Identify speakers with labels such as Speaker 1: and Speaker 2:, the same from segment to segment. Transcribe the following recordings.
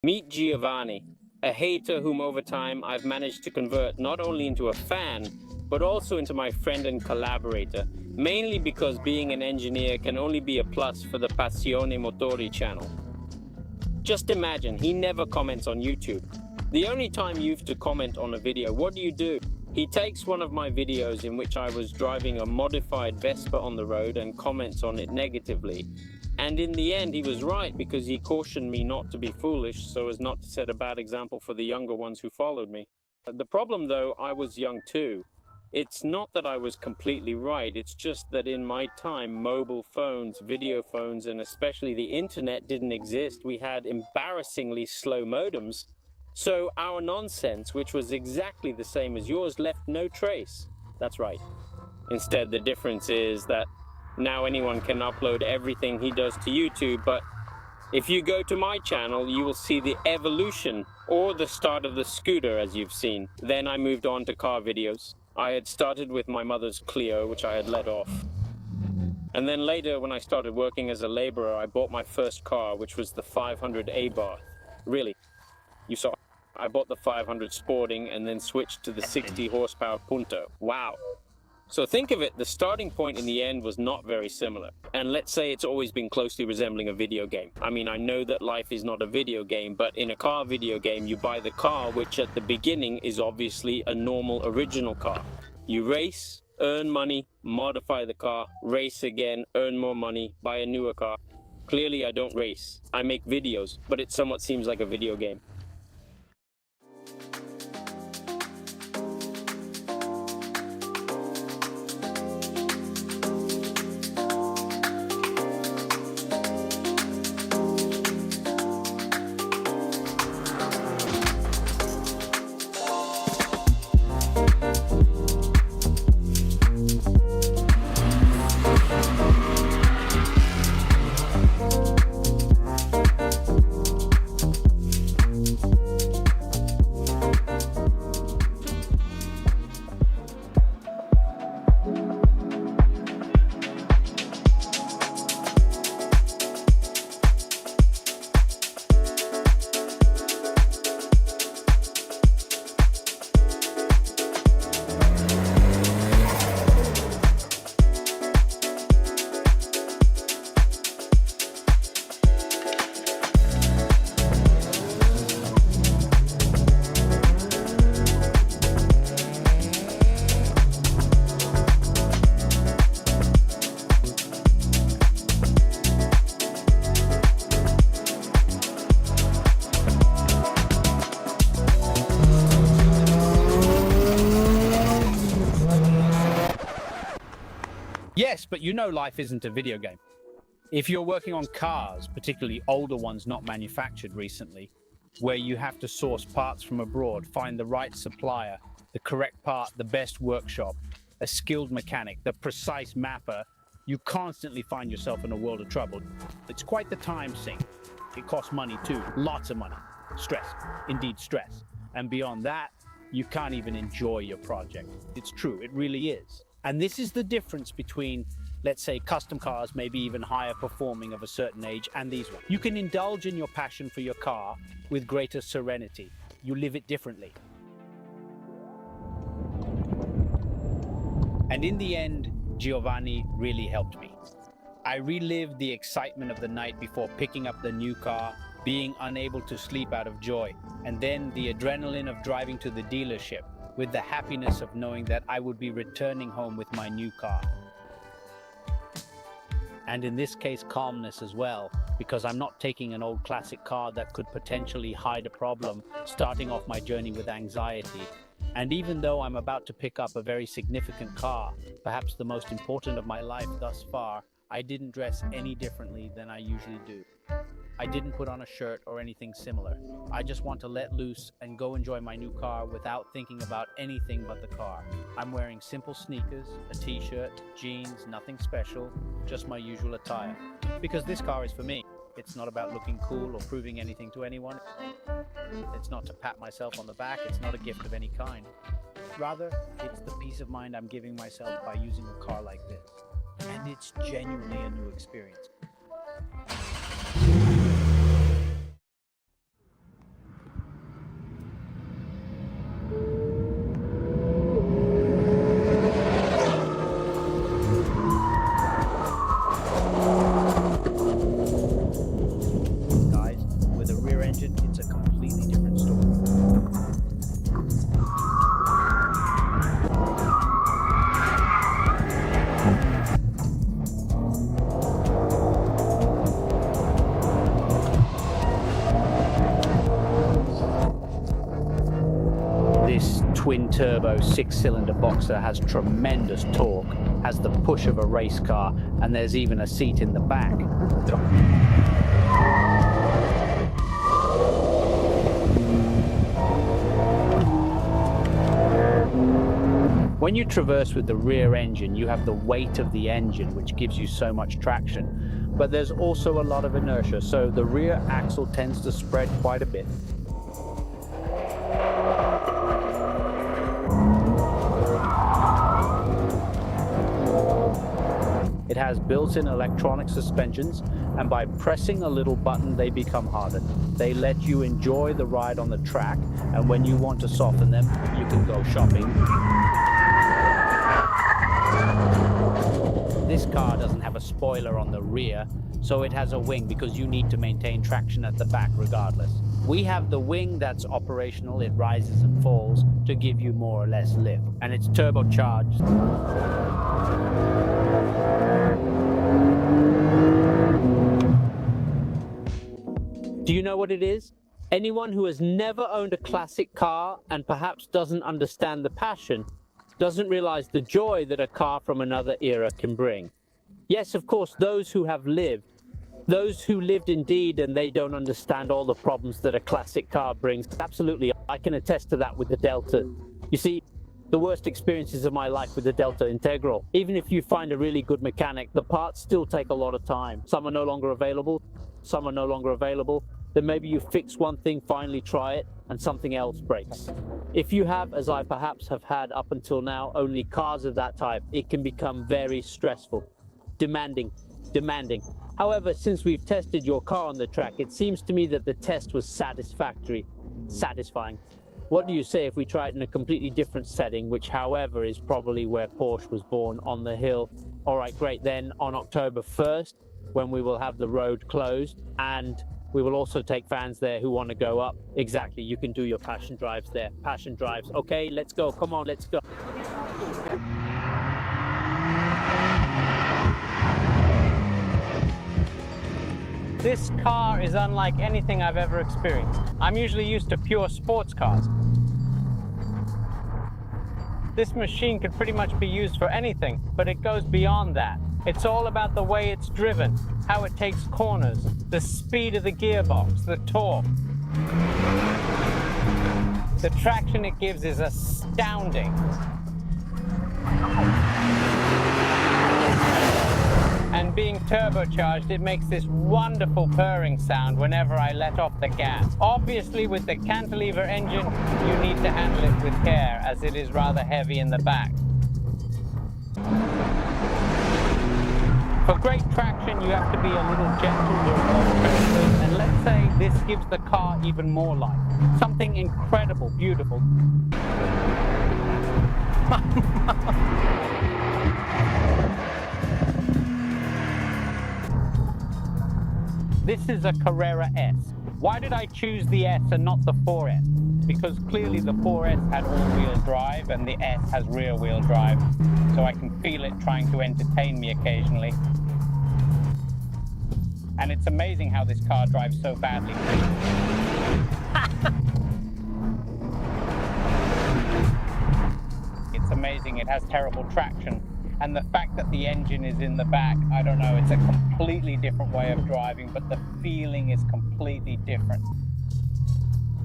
Speaker 1: Meet Giovanni, a hater whom over time I've managed to convert not only into a fan, but also into my friend and collaborator, mainly because being an engineer can only be a plus for the Passione Motori channel. Just imagine, he never comments on YouTube. The only time you have to comment on a video, what do? He takes one of my videos in which I was driving a modified Vespa on the road and comments on it negatively. And in the end, he was right because he cautioned me not to be foolish so as not to set a bad example for the younger ones who followed me. The problem though, I was young too. It's not that I was completely right, it's just that in my time, mobile phones, video phones, and especially the internet didn't exist. We had embarrassingly slow modems. So our nonsense, which was exactly the same as yours, left no trace. That's right. Instead, the difference is that now anyone can upload everything he does to YouTube, but if you go to my channel, you will see the evolution or the start of the scooter, as you've seen. Then I moved on to car videos. I had started with my mother's Clio, which I had let off. And then later, when I started working as a laborer, I bought my first car, which was the 500 Abarth. Really, you saw, I bought the 500 Sporting and then switched to the 60 horsepower Punto. Wow. So think of it, the starting point in the end was not very similar. And let's say it's always been closely resembling a video game. I mean, I know that life is not a video game, but in a car video game, you buy the car, which at the beginning is obviously a normal original car. You race, earn money, modify the car, race again, earn more money, buy a newer car. Clearly, I don't race. I make videos, but it somewhat seems like a video game.
Speaker 2: Yes, but you know life isn't a video game. If you're working on cars, particularly older ones not manufactured recently, where you have to source parts from abroad, find the right supplier, the correct part, the best workshop, a skilled mechanic, the precise mapper, you constantly find yourself in a world of trouble. It's quite the time sink. It costs money too, lots of money. Stress, indeed stress. And beyond that, you can't even enjoy your project. It's true, it really is. And this is the difference between, let's say, custom cars, maybe even higher performing of a certain age, and these ones. You can indulge in your passion for your car with greater serenity. You live it differently. And in the end, Giovanni really helped me. I relived the excitement of the night before picking up the new car, being unable to sleep out of joy, and then the adrenaline of driving to the dealership, with the happiness of knowing that I would be returning home with my new car. And in this case, calmness as well, because I'm not taking an old classic car that could potentially hide a problem, starting off my journey with anxiety. And even though I'm about to pick up a very significant car, perhaps the most important of my life thus far, I didn't dress any differently than I usually do. I didn't put on a shirt or anything similar. I just want to let loose and go enjoy my new car without thinking about anything but the car. I'm wearing simple sneakers, a t-shirt, jeans, nothing special, just my usual attire. Because this car is for me. It's not about looking cool or proving anything to anyone. It's not to pat myself on the back. It's not a gift of any kind. Rather, it's the peace of mind I'm giving myself by using a car like this. And it's genuinely a new experience. engine, it's a completely different story. This twin-turbo six-cylinder boxer has tremendous torque, has the push of a race car, and there's even a seat in the back. When you traverse with the rear engine, you have the weight of the engine, which gives you so much traction. But there's also a lot of inertia, so the rear axle tends to spread quite a bit. It has built-in electronic suspensions, and by pressing a little button, they become harder. They let you enjoy the ride on the track, and when you want to soften them, you can go shopping. This car doesn't have a spoiler on the rear, so it has a wing because you need to maintain traction at the back regardless. We have the wing that's operational, it rises and falls to give you more or less lift, and it's turbocharged. Do you know what it is? Anyone who has never owned a classic car and perhaps doesn't understand the passion doesn't realize the joy that a car from another era can bring. Yes, of course, those who have lived, those who lived indeed, and they don't understand all the problems that a classic car brings. Absolutely, I can attest to that with the Delta. You see, the worst experiences of my life with the Delta Integral. Even if you find a really good mechanic, the parts still take a lot of time. Some are no longer available, some are no longer available. Then maybe you fix one thing, finally try it, and something else breaks. If you have, as I perhaps have had up until now, only cars of that type, it can become very stressful, demanding. However, since we've tested your car on the track, it seems to me that the test was satisfying. What do you say if we try it in a completely different setting, which however is probably where Porsche was born, on the hill? All right, great. Then on October 1st, when we will have the road closed, and we will also take fans there who want to go up. Exactly, you can do your passion drives there. Passion drives. Okay, let's go. Come on, let's go.
Speaker 3: This car is unlike anything I've ever experienced. I'm usually used to pure sports cars. This machine could pretty much be used for anything, but it goes beyond that. It's all about the way it's driven, how it takes corners, the speed of the gearbox, the torque. The traction it gives is astounding. And being turbocharged, it makes this wonderful purring sound whenever I let off the gas. Obviously, with the cantilever engine, you need to handle it with care, as it is rather heavy in the back. For great traction, you have to be a little gentle during those turns, and let's say this gives the car even more life. Something incredible, beautiful. This is a Carrera S. Why did I choose the S and not the 4S? Because clearly the 4S had all-wheel drive and the S has rear-wheel drive, so I can feel it trying to entertain me occasionally. And it's amazing how this car drives so badly. It's amazing, it has terrible traction. And the fact that the engine is in the back, I don't know, it's a completely different way of driving, but the feeling is completely different.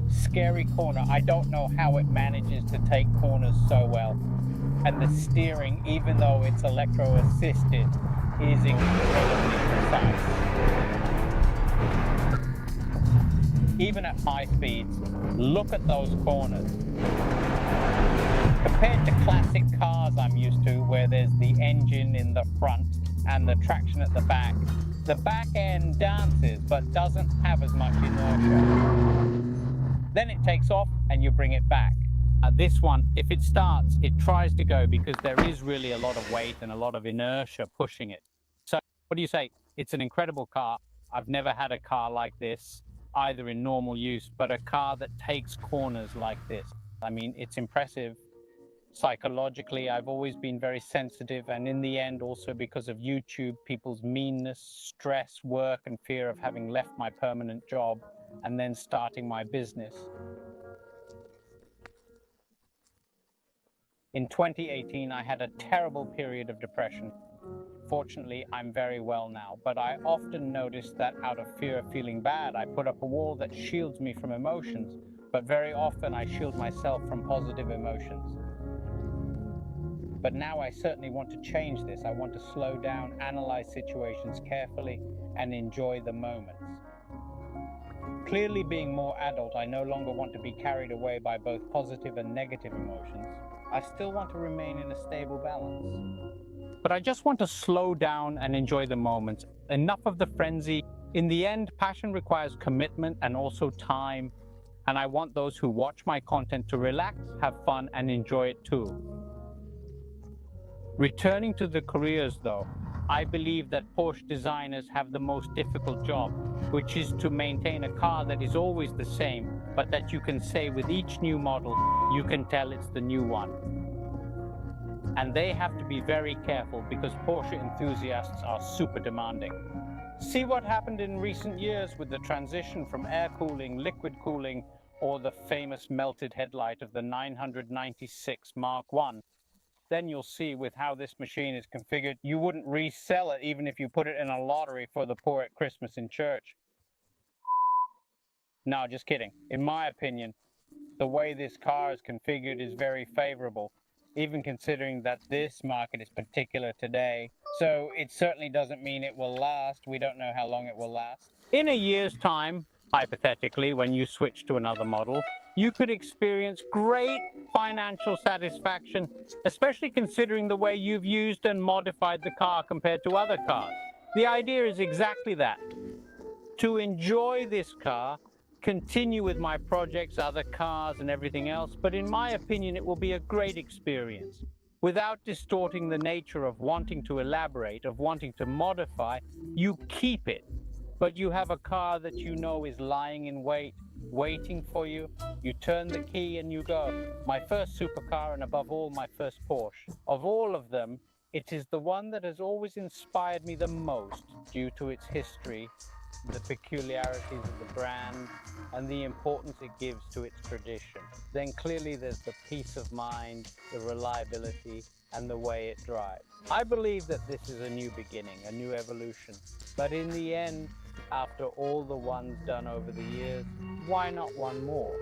Speaker 3: Scary corner, I don't know how it manages to take corners so well. And the steering, even though it's electro-assisted, is incredibly precise. Even at high speeds, look at those corners. Compared to classic cars I'm used to, where there's the engine in the front and the traction at the back end dances but doesn't have as much inertia. Then it takes off and you bring it back. This one, if it starts, it tries to go because there is really a lot of weight and a lot of inertia pushing it. So what do you say? It's an incredible car. I've never had a car like this. either in normal use, but a car that takes corners like this. I mean, it's impressive. Psychologically, I've always been very sensitive, and in the end, also because of YouTube, people's meanness, stress, work, and fear of having left my permanent job and then starting my business. In 2018, I had a terrible period of depression. Fortunately, I'm very well now, but I often notice that out of fear of feeling bad, I put up a wall that shields me from emotions, but very often I shield myself from positive emotions. But now I certainly want to change this. I want to slow down, analyze situations carefully, and enjoy the moments. Clearly, being more adult, I no longer want to be carried away by both positive and negative emotions. I still want to remain in a stable balance. But I just want to slow down and enjoy the moments. Enough of the frenzy. In the end, passion requires commitment and also time. And I want those who watch my content to relax, have fun, and enjoy it too. Returning to the careers though, I believe that Porsche designers have the most difficult job, which is to maintain a car that is always the same, but that you can say with each new model, you can tell it's the new one. And they have to be very careful because Porsche enthusiasts are super demanding. See what happened in recent years with the transition from air cooling, liquid cooling, or the famous melted headlight of the 996 Mark I. Then you'll see with how this machine is configured, you wouldn't resell it even if you put it in a lottery for the poor at Christmas in church. No, just kidding. In my opinion, the way this car is configured is very favorable, even considering that this market is particular today. So it certainly doesn't mean it will last. We don't know how long it will last. In a year's time, hypothetically, when you switch to another model, you could experience great financial satisfaction, especially considering the way you've used and modified the car compared to other cars. The idea is exactly that. To enjoy this car, continue with my projects, other cars and everything else, but in my opinion, it will be a great experience. Without distorting the nature of wanting to elaborate, of wanting to modify, you keep it. But you have a car that you know is lying in wait, waiting for you. You turn the key and you go. My first supercar, and above all, my first Porsche. Of all of them, it is the one that has always inspired me the most due to its history, the peculiarities of the brand, and the importance it gives to its tradition. Then clearly there's the peace of mind, the reliability, and the way it drives. I believe that this is a new beginning, a new evolution. But in the end, after all the ones done over the years, why not one more?